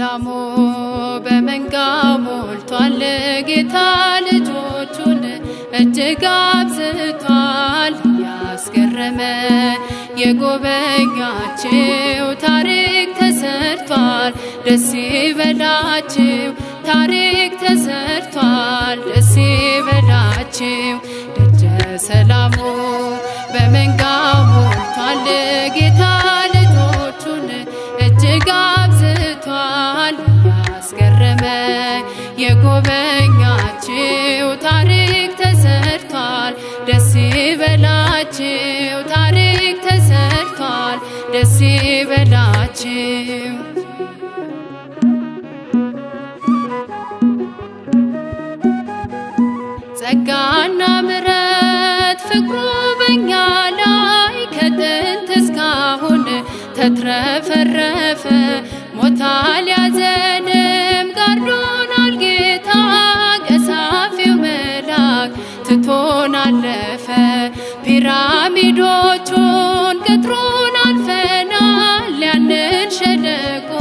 ሰላሙ በመንጋው ሞልቷል። ጌታ ልጆቹን እጅግ አብዝቷል። ያስገረመ የጎበኛችሁ ታሪክ ተሰርቷል። ደስ ይበላችሁ ታሪክ ተሰርቷል። ደስ ይበላችሁ ደጀ ሰላሙ በመንጋው ሞልቷል። ጌታ ልጆቹን እጅግ አብዝቷል። ያስገረመ የጎበኛችሁ ታሪክ ተሰርቷል። ደስ ይበላችሁ ታሪክ ተሰርቷል። ደስ ይበላችሁ ጸጋና ምሕረት ፍቅሩ በኛ ላይ ከጥንት እስካሁን ተትረፈረፈ። ሞት አልያዘንም ጋርዶናል ጌታ፣ ቀሳፊው መልአክ ትቶን አለፈ። ፒራሚዶቹን ቅጥሩን አልፈናል። ያንን ሸለቆ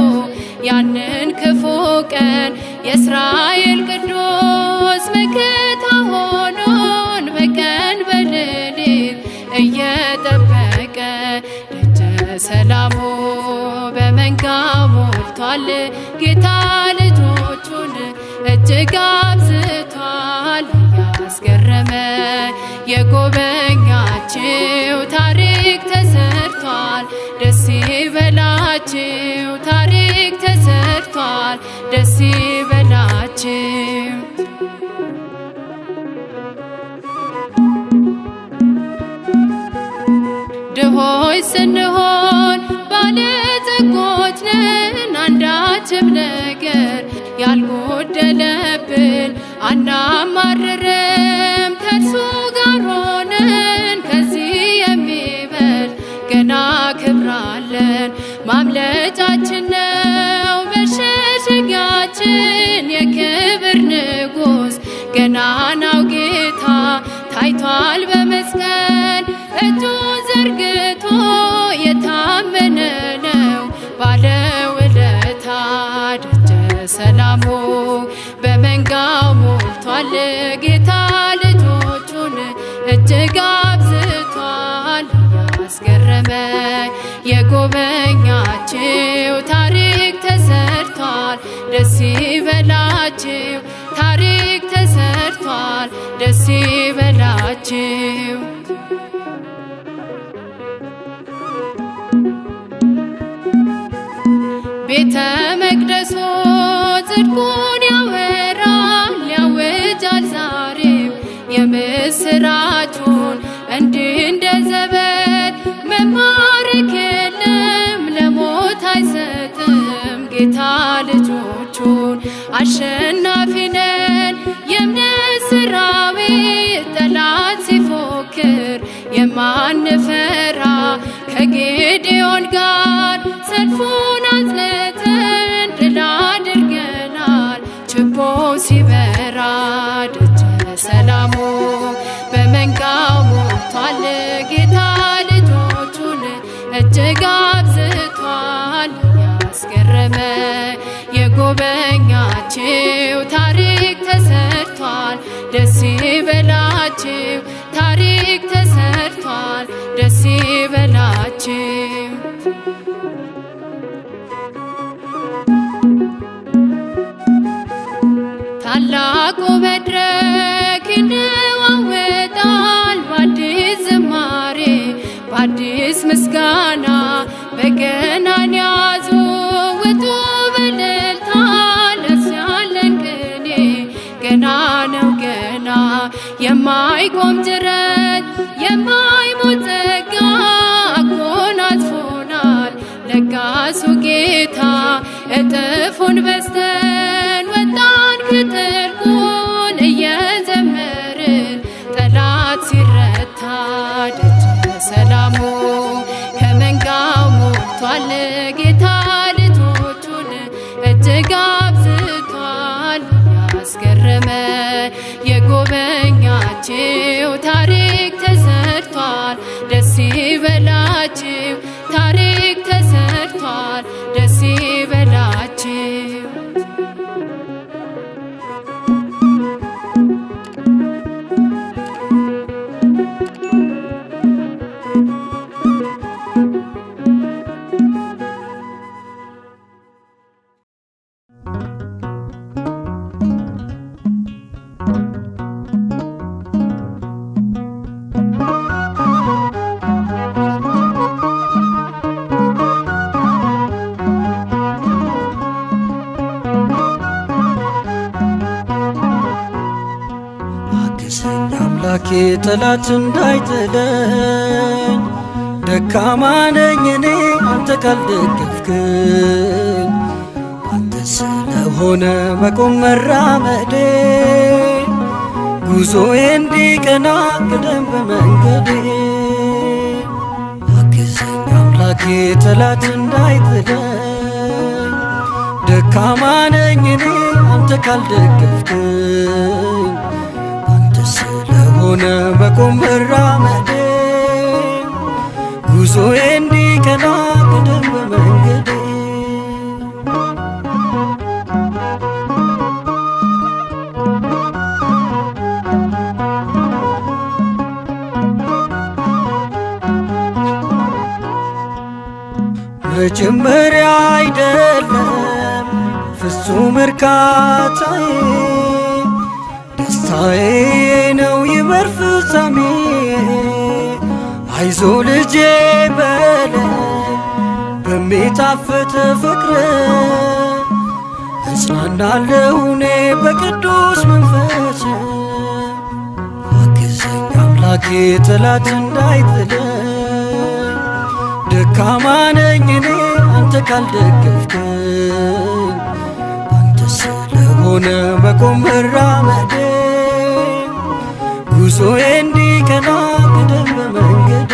ያንን ክፉ ቀን የእስራኤል ቅዱስ መከታ ሆኖን በቀን በሌሊት እየጠበቀ ደጀ ሰላሙ በመንጋው ሞልቷል። ጌታ ልጆቹን እጅግ አብዝቷል። ያስገረመ የጎበኛችሁ ታሪክ ተሰርቷል። ደስ ይበላችሁ ታሪክ ተሰርቷል። ደስ ይበላችሁ ድሆች ስንሆን ባለጠጎች ነን። አንዳችም ነገር ያልጎደለብን አናማርርም ከእርሱ ጋር ሆነን። ከዚህ የሚበልጥ ገና ክብር አለን። ማምለጫችን ነው መሸሸጊያችን። የክብር ንጉሥ ገናናው ጌታ ታይቷል በመስቀል እጁን ዘርግቶ። የታመነ ነው ባለውለታ ደጀ ሰላሙ በመንጋው ሞልቷል። ጌታ ልጆቹን እጅግ አብዝቷል። ያስገረመ የጎበኛችሁ ታሪክ ተሰርቷል። ደስ ይበላችሁ ታሪክ ተሰርቷል። ደስ ይበላችሁ ቤተ መቅደሱ ጽድቁን ያወራል። ያውጃል ዛሬም የምስራቹን እንዲህ እንደ ዘበት መማረክ የለም። ለሞት አይሰጥም ጌታ ልጆቹን። አሸናፊ ነን የእምነት ሰራዊት ጠላት ሲፎክር የማንፈራ ከጌዴዎን ጋር ሰልፉን አጽንተን ድል አድርገናል። ችቦ ሲበራ ደጀ ሰላሙ በመንጋው ሞልቷል። ጌታ ልጆቹን እጅግ አብዝቷል። ያስገረመ የጎበኛችሁ ታሪክ ተሰርቷል። ደስ ይበላችሁ ታሪክ ተሰርቷል። ደስ ይበላችሁ ታላቁ መድረክ ይነዋወጣል። በአዲስ ዝማሬ በአዲስ ምስጋና በገናን ያዙ ውጡ በእልልታ። ለእርሱ ያለን ቅኔ ገና ነው ገና የማይቆም ጅረት የማይሞት ጸጋ አጎናጽፎናል ለጋሱ ጌታ። እጥፉን በዝተን ወጣን ከጥልቁን እየዘመርን ጠላት ሲረታ ደጀ ሰላሙ ከመንጋው ሞልቷል። ጌታ ልጆቹን እጅግ አብዝቷል። ያስገረመ የጎበኛችሁ ታሪክ ተሰርቷል። ደስ ይበላችሁ ታሪክ ተሰርቷል። ደስ ይበላችሁ አምላኬ ጠላት እንዳይጥለኝ ደካማ ነኝ እኔ አንተ ካልደገፍክኝ አንተ ስለሆነ መቆም መራመዴ ጉዞዬ እንዲቀና ቅደም በመንገዴ አግዘኝ አምላኬ ጠላት እንዳይጥለኝ ደካማ ነኝ እኔ አንተ ካልደገፍክኝ አንተ ስለሆነ መቆም መራመዴ ጉዞዬ እንዲቀና ቅደም በመንገዴ መጀመሪያ አይደለም ፍጹም እርካታዬ ደስታዬ ነው ይበር ፍጻሜ አይዞ ልጄ በለኝ በሚጣፍጥ ፍቅር እጽናናለሁ እኔ በቅዱስ መንፈስ አግዘኝ አምላኬ ጠላት እንዳይጥለኝ ደካማ ነኝ እኔ አንተ ካልደገፍክኝ አንተ ስለሆነ መቆም መራመዴ ጉዞዬ እንዲቀና ቅደም በመንገዴ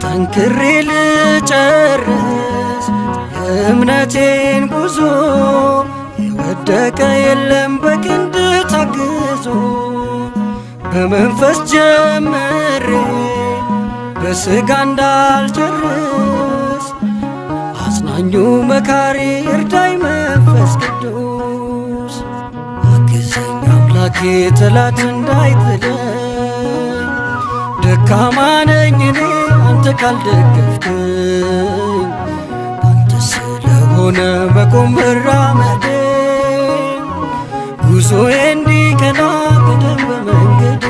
ጠንክሬ ልጨርስ የእምነቴን ጉዞ የወደቀ የለም በክንድ ታግዞ በመንፈስ ጀምሬ በሥጋ እንዳልጨርስ አጽናኙ መካሪ እርዳኝ መንፈስ ቅዱስ አግዘኝ አምላኬ ጠላት እንዳይጥለኝ ደካማ ነኝ እኔ አንተ ካልደገፍክኝ አንተ ስለሆነ መቆም መራመዴ ጉዞዬ እንዲቀና ቅደም በመንገዴ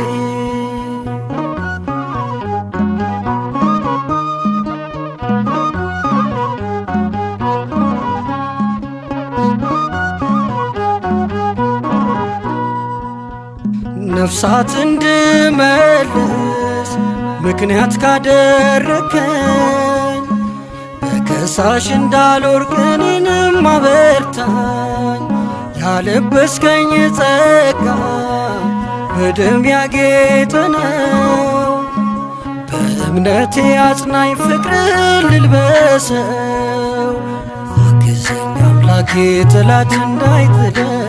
ነፍሳት እንድመልስ ምክንያት ካደረከኝ በከሳሽ እንዳልወድቅ እኔንም አበርታኝ ያለበስከኝ ጸጋ በደም ያጌጠ ነው በእምነቴ አጽናኝ ፍቅር ልልበሰው አግዘኝ አምላኬ ጠላት እንዳይጥለኝ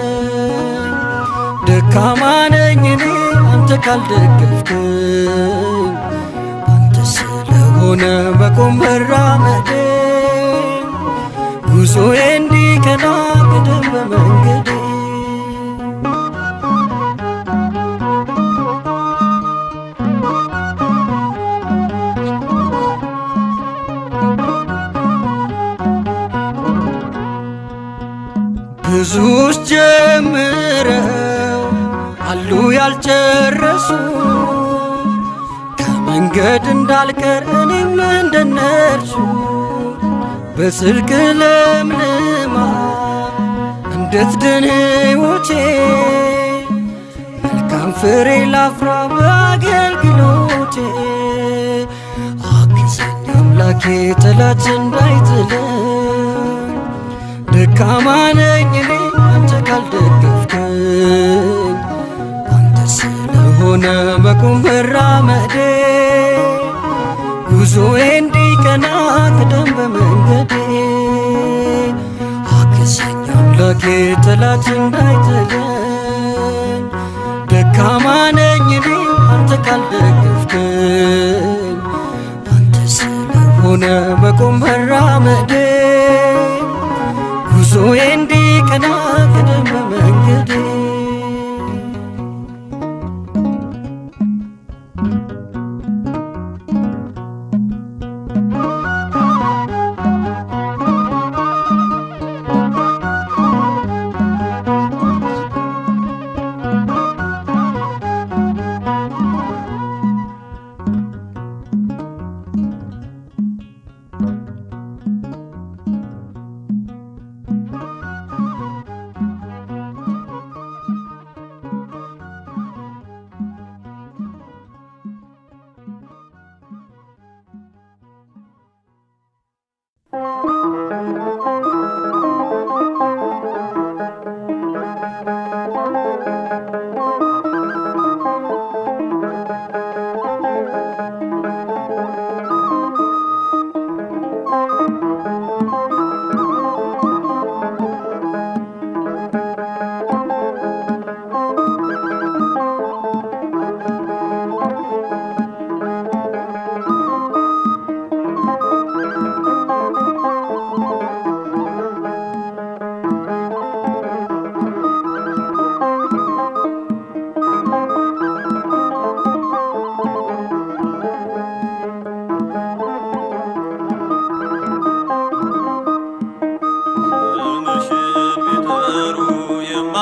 ደካማ ነኝ እኔ አንተ ካልደገፍክኝ አንተ ስለሆነ መቆም መራመዴ ጉዞዬ እንዲቀና ቅደም በመንገዴ ብዙዎች ጀምረው አሉ ያልጨረሱ ከመንገድ እንዳልቀር እኔም እንደነርሱ በጽድቅ ለምልማ እንድትድን ሕይወቴ መልካም ፍሬ ላፍራ በአገልግሎቴ አግዘኝ አምላኬ ጠላት እንዳይጥለኝ ደካማ ነኝ እኔ አንተ ካልደገፍክኝ አንተ ስለሆነ መቆም መራመዴ ጉዞዬ እንዲቀና ቅደም በመንገዴ አግዘኝ አምላኬ ጠላት እንዳይጥለኝ ደካማ ነኝ እኔ አንተ ካልደገፍክኝ አንተ ስለሆነ መቆም መራመዴ ጉዞዬ እንዲቀና ቅደም በመንገዴ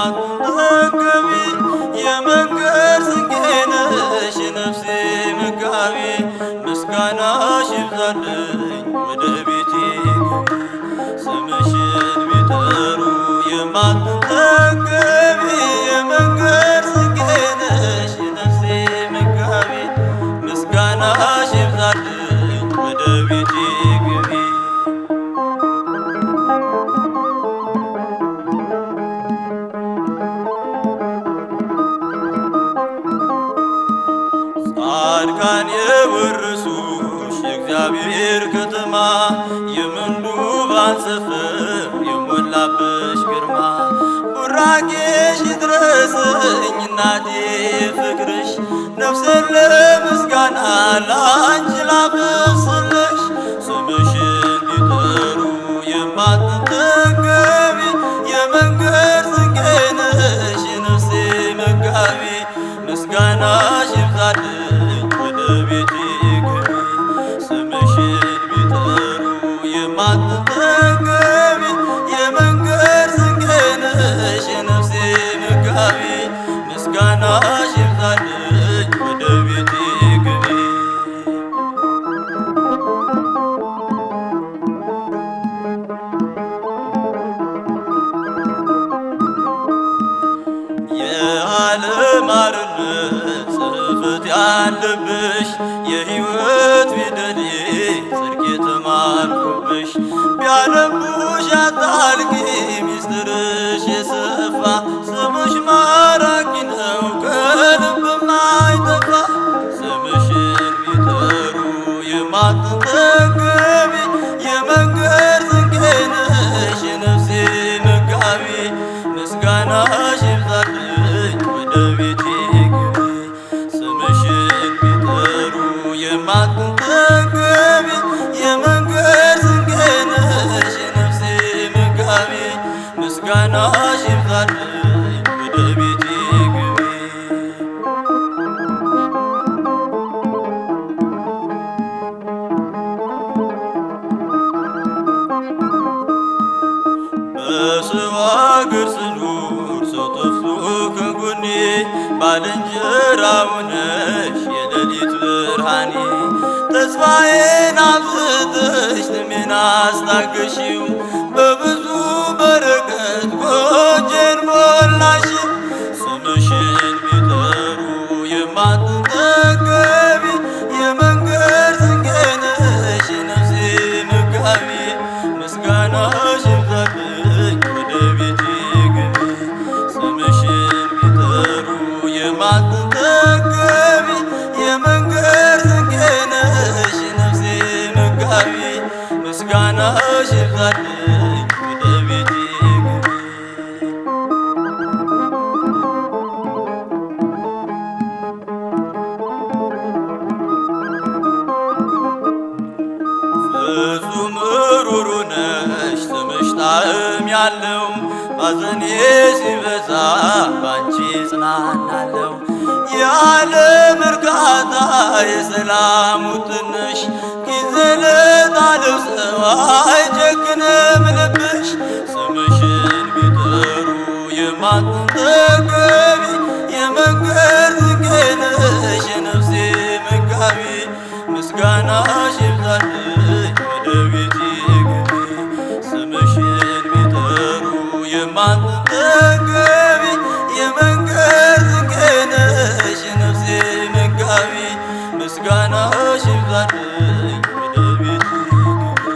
የማትጠገቢ የመንገድ ስንቄ ነሽ የነፍሴ መጋቢ ምስጋናሽ ይብዛልኝ ወደ ቤቴ ግቢ ስምሽን ቢጠሩ የማትጠገቢ የመንገድ ስንቄ ነሽ የነፍሴ መጋቢ ምስጋናሽ ይብዛልኝ ወደ ቤቴ ግቢ ጻድቃን የወረሱሽ የእግዚአብሔር ከተማ የምንዱባን ሰፈር የሞላብሽ ግርማ ቡራኬሽ ይድረሰኝ እናቴ ፍቅርሽ ነፍሴን ለምስጋና ላንቺ ላብስልሽ ስምሽን ቢጠሩ የማትጠገቢ የመንገድ ስንቄ ነሽ የነፍሴ መጋቢ ምስጋናሽ ይብዛልኝ ወደ ቤቴ ግቢ ስምሽን ቢጠሩ የማትጠገቢ የመንገድ ስንቄ ነሽ የነፍሴ መጋቢ ምስጋናሽ ይብዛልኝ ወደ ቤቴ ግቢ የዓለም አርነት ጽሕፈት ያለብሽ የሕይወት ፊደሌ ጽድቅ የተማርኩብሽ ቢያነቡሽ ያጣልቂ ሚስጥርሽ የሰፋ ስምሽ ማራኪ ነው ከልብ ማይጠፋ ስምሽን ቢጠሩ የማትጠገቢ የመንገድ ስንቄ ነሽ የነፍሴ መጋቢ ምስጋናሽ ይብዛልኝ ወደ ቤቴ ግቢ ስምሽን ቢጠሩ የማትጠገቢ የመንገድ ስንቄ ነሽ የነፍሴ መጋቢ ምስጋናሽ ይብዛልኝ ወደ ቤቴ ግቢ በሰው አገር ስኖር ሰው ጠፍቶ ከጎኔ ባልንጀራው ነሽ የሌሊት ብርሃኔ ተስፋዬን አብዝተሽ ስሜን አስታገሺው በብዙ በረከት ጎጆዬን ሞላሽው ስምሽን ቢጠሩ የማትጠገቢ የመንገድ ስንቄ ነሽ የነፍሴ መጋቢ ምስጋናሽ ይብዛልኝ ወደ ቤቴ ግቢ ስምሽን ቢጠሩ የማትጠገቢ የመንገድ ስንቄ ነሽ የነፍሴ መጋቢ ምስጋናሽ ይብዛልኝ ወደ ቤቴ ግቢ ፍጹም ሩሩ ነሽ ስምሽ ጣዕም ያለው ባዘኔ ሲበዛ ባንቺ ጽናናለው የዓለም እርካታ የሰላሙ ትንሽ ጊዜ ለጣለው ሰው አይጨክንም ልብሽ ስምሽን ቢጠሩ የማትጠገቢ የመንገድ ስንቄ ነሽ የነፍሴ መጋቢ ምስጋናሽ ይብዛልኝ ወደ ቤቴ ግቢ ስምሽን ቢጠሩ የማትጠገቢ የመንገድ ስንቄ ነሽ የነፍሴ መጋቢ ምስጋናሽ ይብዛልኝ ወደ ቤቴ ግቢ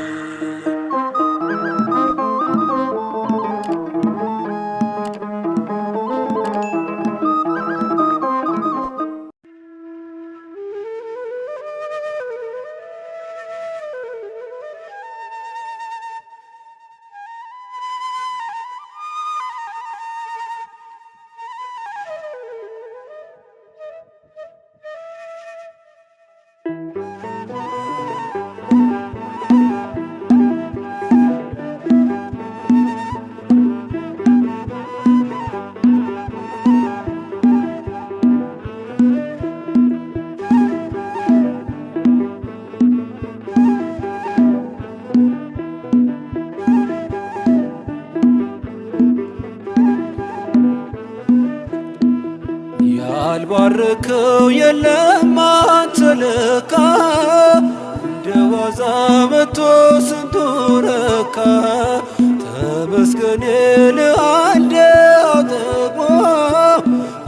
ያልባረከው የለም አንተ ለካ እንደ ዋዛ መጥቶ ስንቱ ረካ ተመስገን ይልሃለው ጠግቦ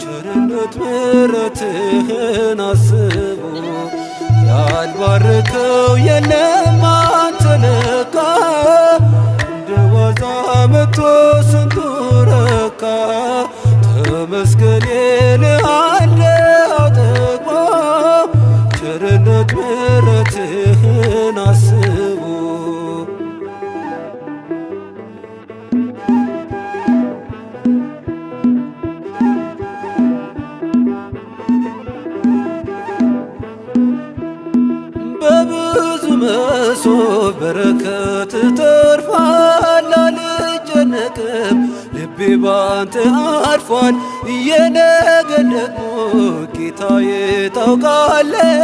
ቸርነት ምሕረትህን አስቦ ያልባረከው የለም አንተ ለካ እንደ ዋዛ መጥቶ ስንቱ ረካ ተመስገን ይልሃለው ጠግቦ ቸርነት ምሕረትህን አስቦ በብዙ መሶብ በረከት ተርፏል አልጨነቅም ልቤ ባንተ አርፏል የነገን ደግሞ ጌታዬ ታውቃለህ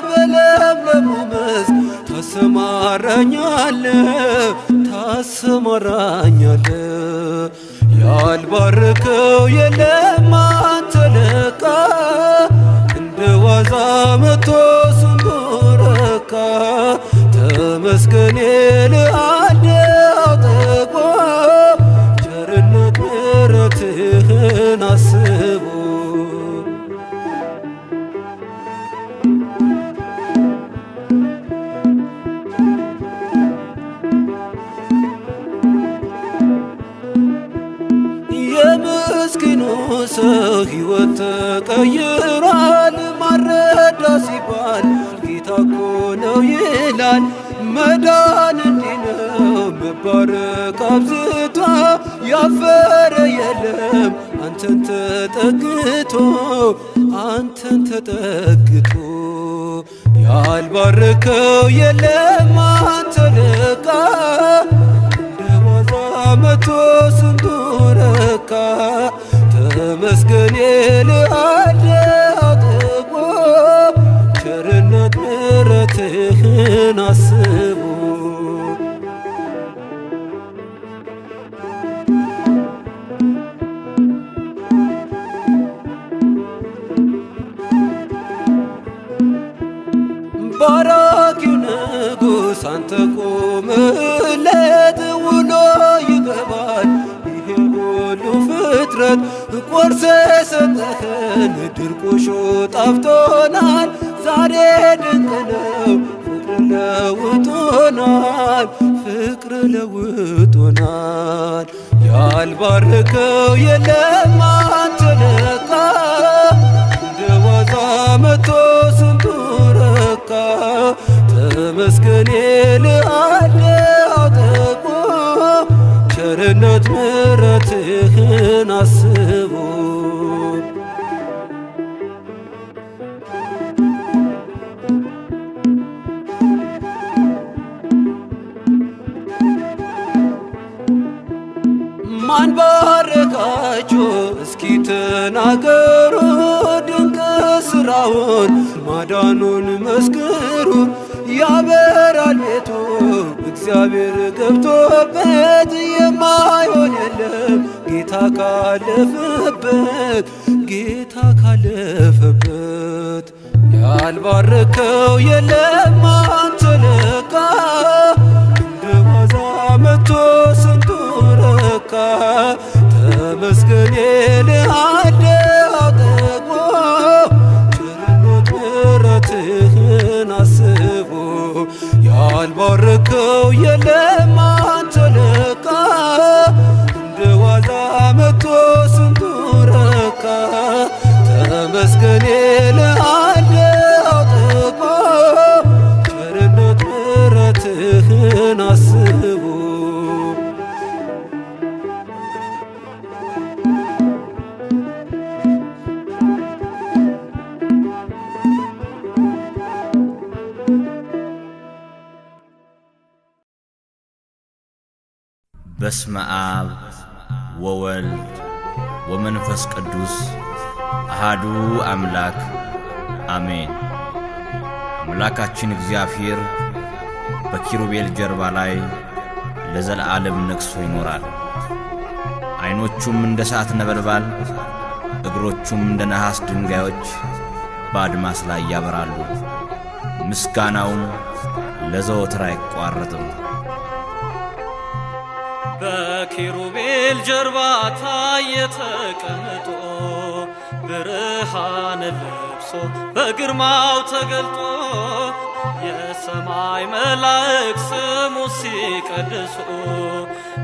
በለምለሙ መስክ ታሰማራኛለህ ያልባረከው የለም አንተ ለካ እንደ ዋዛ መጥቶ ስንቱ ረካ ተመስገን ይልሃለው ጠግቦ ቸርነት ምሕረትህን አስቦ የምስኪኑ ሰው ሕይወት ተቀይሯል ማረዳ ሲባል ጌታ እኮ ነው ይላል መዳን እንዲህ ነው መባረክ አብዝቶ ያፈረ የለም አንተን ተጠግቶ ያልባረከው የለም አንተ ለካ እንደ ዋዛ መጥቶ ስንቱ ረካ ተመስገን ይልሃለው ጠግቦ ቸርነት ምሕረትህን አስቦ ባራኪው ንጉሥ አንተ ቆመህለት ውሎ ይገባል ይሄ ሁሉ ፍጥረት ቆርሰ ሰጠኸን ድርቆሾ ጣፍቶናል ዛሬ ድንቅ ነው ፍቅር ለውጦናል ያልባረከው የለም አንተ ለካ እንደ ዋዛ መጥቶ ስንቱ ረካ ተመስገን ይልሃለው ጠግቦ ቸርነት ምሕረትህን አስቦ ማን ባረካችሁ እስኪ ተናገሩ ድንቅ ሥራውን ማዳኑን መስክሩ ያበራል ቤቱ እግዚአብሔር ገብቶበት የማይሆን የለም ጌታ ካለፈበት ያልባረከው የለም አንተ ለካ እንደ ዋዛ መጥቶ ስንቱ ረካ ተመስገን ይልሃለው ጠግቦ ቸርነት ምሕረትህን አስቦ ያልባረከው የለም አንተ ለካ እንደ ዋዛ መጥቶ ስንቱ ረካ ተመስገን ይልሃለው ጠግቦ ቸርነት ምሕረትህን አስቦ በስመ አብ ወወልድ ወመንፈስ ቅዱስ አሃዱ አምላክ አሜን። አምላካችን እግዚአብሔር በኪሩቤል ጀርባ ላይ ለዘላለም ነግሶ ይኖራል። ዓይኖቹም እንደ እሳት ነበልባል እግሮቹም እንደ ነሐስ ድንጋዮች በአድማስ ላይ ያበራሉ። ምስጋናውም ለዘወትር አይቋረጥም። በኪሩቤል ጀርባ ታየ ተቀምጦ ብርሃን ለብሶ በግርማው ተገልጦ የሰማይ መላእክት ስሙ ሲቀድሱ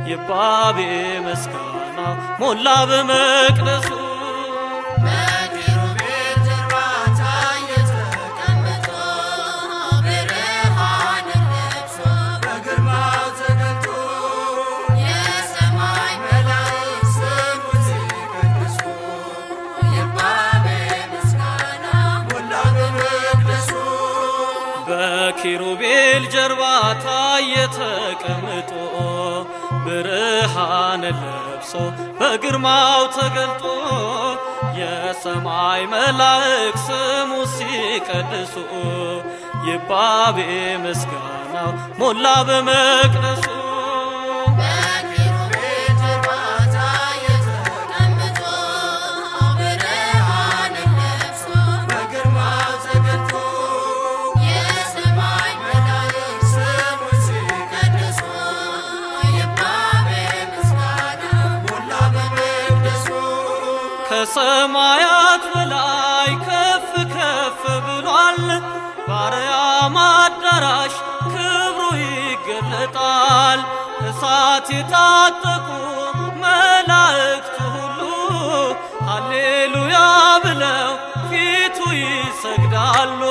ይባቤ ምስጋና ሞላ በመቅደሱ በኪሩቤል ጀርባ ታየ ተቀምጦ ብርሃን ለብሶ በግርማው ተገልጦ የሰማይ መላእክት ስሙ ሲቀድሱ ይባቤ ምስጋናው ሞላ በመቅደሱ ከሰማያት በላይ ከፍ ከፍ ብሏል በአርያም አዳራሽ ክብሩ ይገለጣል። እሳት የታጠቁ መላእክቱ ሁሉ ሃሌሉያ ብለው ፊቱ ይሰግዳሉ።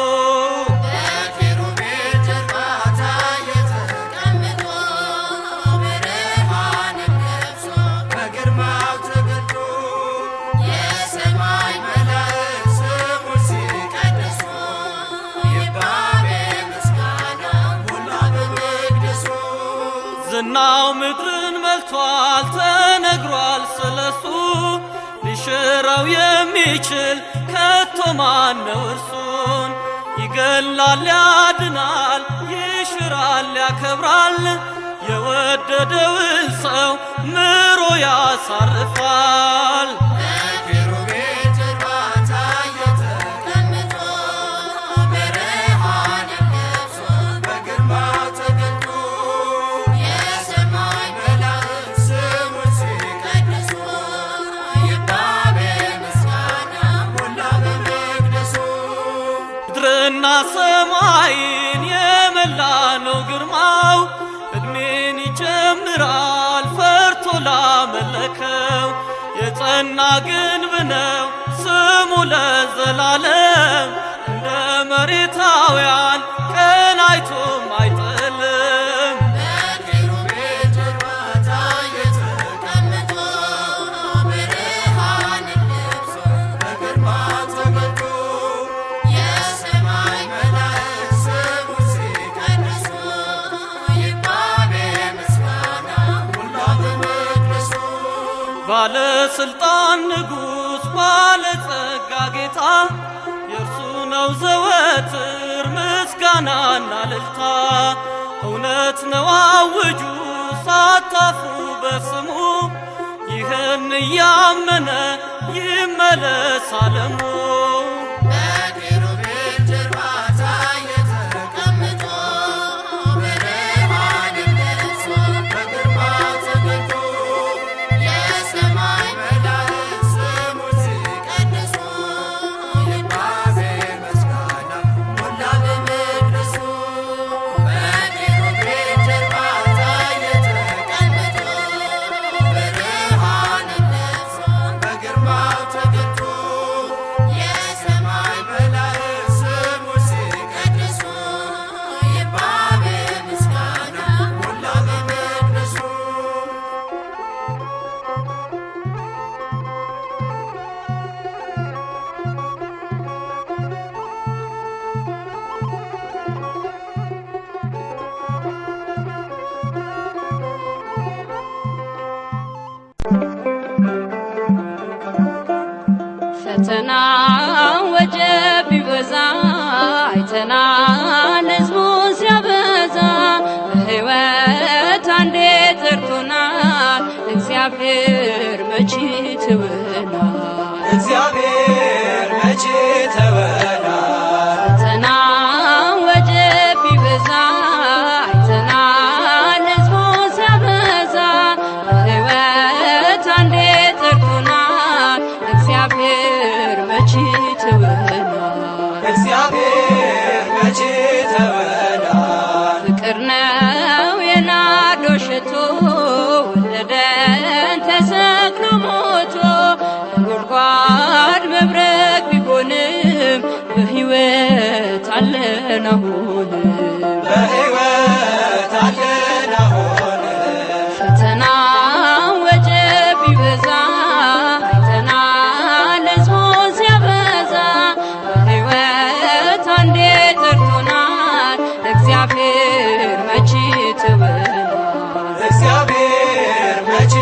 ዝናው ምድርን መልቷል ተነግሯል ስለሱ ሊሽረው የሚችል ከቶ ማን ነው እርሱን? ይገላል ያድናል ይሽራል ያከብራል የወደደውን ሰው ምሮ ያሳርፋል። ምድርና ሰማይን የመላ ነው ግርማው እድሜን ይጀምራል ፈርቶ ላመለከው የጸና ግንብ ነው ስሙ ለዘላለም እንደ መሬታውያን ቀን አይቶም አይጥልም። ባለስልጣን ንጉሥ ባለጸጋ ጌታ የእርሱ ነው ዘወትር ምስጋናና እልልታ። እውነት ነው አውጁ ሳታፍሩ በስሙ ይህን እያመነ ይመለስ ዓለሙ። ፈተና ወጀብ ቢበዛ አይተናል ሕዝቡን ሲያበዛ በሕይወት አንዴ ጠርቶናል እግዚአብሔር መቼ ትወናል። እግዚአብሔር መቼ ተወናል ፈተና ወጀብ ቢበዛ አይተናል ሕዝቡን ሲያበዛ በሕይወት አንዴ ጠርቶናል እግዚአብሔር መቼ ተወናል እግዚአብሔር መቼ ተወናል ፍቅር ነው የናዶ ሽቶ ወለደን ተሰቅሎ ሞቶ ጉድጓድ መብረቅ ቢሆንም በሕይወት አለን አሁንም በሕይወት አለን አሁንም ፈተና ወጀብ ቢበዛ አይተናል ሕዝቡን ሲያበዛ በሕይወት አንዴ ጠርቶናል እግዚአብሔር መቼ ተወናል እግዚአብሔር መቼ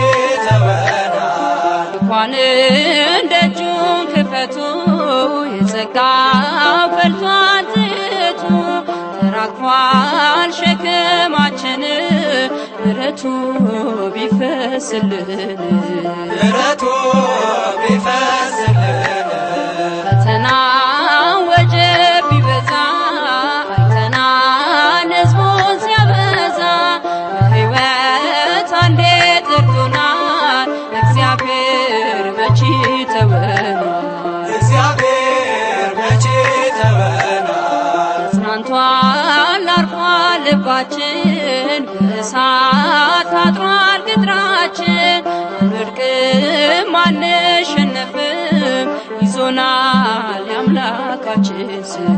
ተወናል እንኳን ደጁን ክፈቱ የጸጋ ፈልቷል ትቱ ተራግፏል ሸክማችን ምሕረቱ ቢፈስልን ምሕረቱ ቢፈስልን ፈተና ወጀብ ቢበዛ አይተናል ሕዝቡን ሲያበዛ በሕይወት አንዴ ጠርቶናል እግዚአብሔር መቼ ተወናል እግዚአብሔር መቼ ተወናል ተጽናንቷል አርፏል ልባችን በእሳት ታጥሯል ቅጥራችን አንወድቅም አንሸነፍም ይዞናል የአምላካችን ስም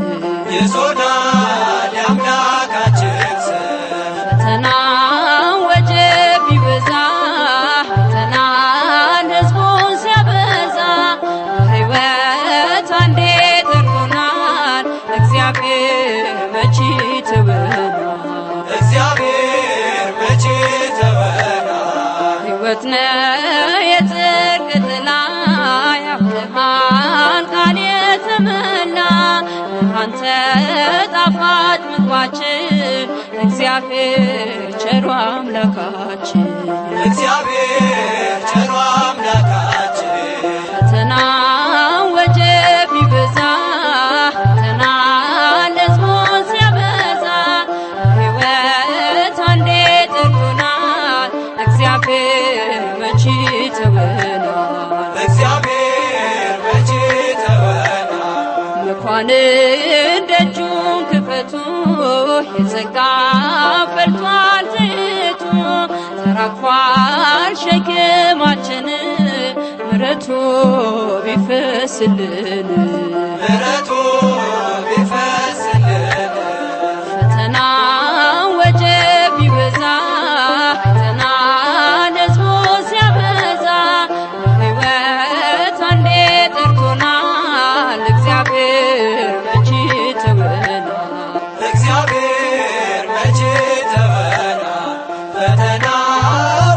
ይዞናል የአምላካችን ስም ፈተና ወጀብ ቢበዛ አይተናል ሕዝቡን ሲያበዛ በሕይወት አንዴ ጠርቶናል እግዚአብሔር መቼ ተወናል እግዚአብሔር መቼ ተወናል ሕይወት ነው የጽድቅ ጥላ ያብርሃን ቃል የተመላ አንተ ጣፋጭ ምግባችን እግዚአብሔር ቸሩ አምላካችን እግዚአብሔር ቸሩ አምላካችን ፈተና ወጀብ ቢበዛ አይተናል ሕዝቡን ሲያበዛ በሕይወት አንዴ ጠርቶናል እግዚአብሔር መቼ ተወናል እግዚአብሔር መቼ ተወናል መኳንን ደጁን ክፈቱ የጸጋ ፈልቷል ትቱ ተራግፏል ሸክማችን ምሕረቱ ቢፈስልን ምሕረቱ ቢፈስልን ፈተና ወጀብ ቢበዛ አይተናል ሕዝቡን ሲያበዛ በሕይወት አንዴ ጠርቶናል እግዚአብሔር መቼ ተወናል እግዚአብሔር መቼ ተወናል ፈተና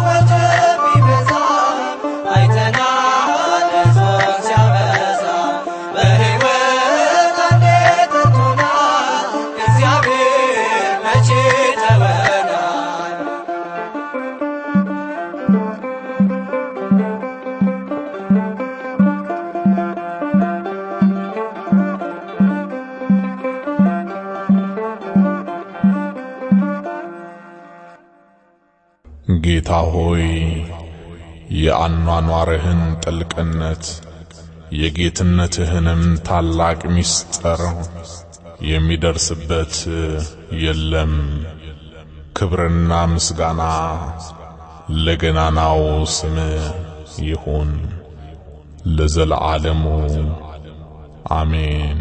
ወጀብ ቢበዛ አይተናል ሕዝቡን ሲያበዛ በሕይወት አንዴ ጠርቶናል እግዚአብሔር መቼ ተወናል ጌታ ሆይ የአኗኗርህን ጥልቅነት የጌትነትህንም ታላቅ ምስጢር የሚደርስበት የለም። ክብርና ምስጋና ለገናናው ስም ይሁን ለዘለዓለሙ አሜን።